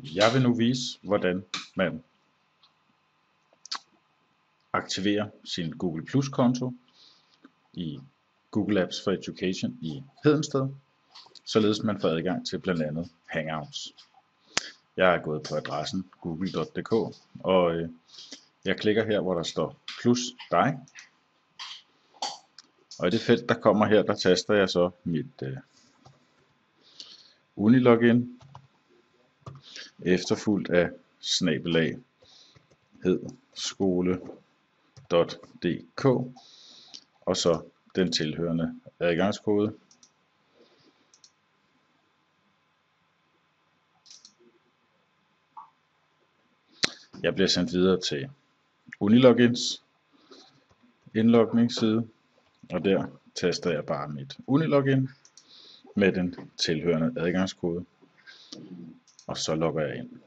Jeg vil nu vise, hvordan man aktiverer sin Google Plus konto i Google Apps for Education i Hedensted, således man får adgang til blandt andet Hangouts. Jeg er gået på adressen google.dk, og jeg klikker her, hvor der står plus dig. Og i det felt, der kommer her, der taster jeg så mit Unilogin, efterfulgt af /hedskole.dk, og så den tilhørende adgangskode. Jeg bliver sendt videre til Unilogins indlogningsside, og der taster jeg bare mit Unilogin med den tilhørende adgangskode, og så logger jeg ind.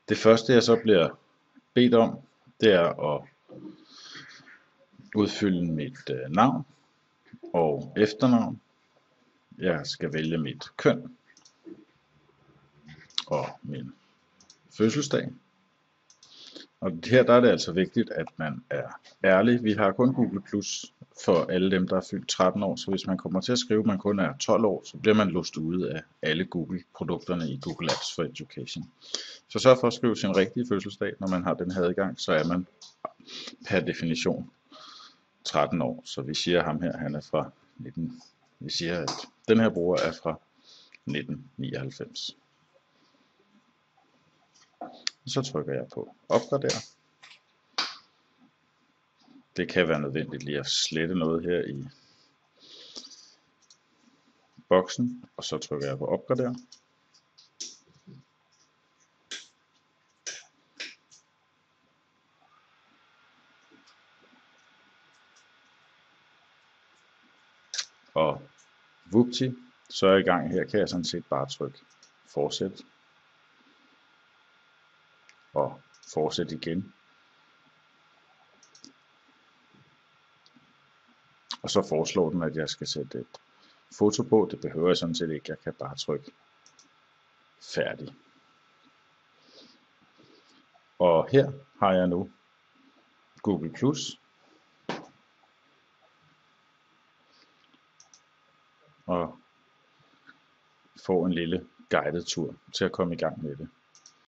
Det første jeg så bliver bedt om, det er at udfylde mit navn og efternavn. Jeg skal vælge mit køn og min fødselsdag. Og her der er det altså vigtigt, at man er ærlig. Vi har kun Google Plus for alle dem, der er fyldt 13 år, så hvis man kommer til at skrive, at man kun er 12 år, så bliver man låst ude af alle Google-produkterne i Google Apps for Education. Så sørg for at skrive sin rigtige fødselsdag, når man har den her adgang, så er man per definition 13 år. Så vi siger ham her, han er fra 19. Vi siger, at den her bruger er fra 1999. Så trykker jeg på opgradere. Det kan være nødvendigt lige at slette noget her i boksen, og så trykker jeg på opgradere. Og vupti, så er jeg i gang. Her kan jeg sådan set bare trykke fortsæt. Og fortsæt igen. Og så foreslår den, at jeg skal sætte et foto på. Det behøver jeg sådan set ikke. Jeg kan bare trykke færdig. Og her har jeg nu Google Plus. Og får en lille guided tur til at komme i gang med det.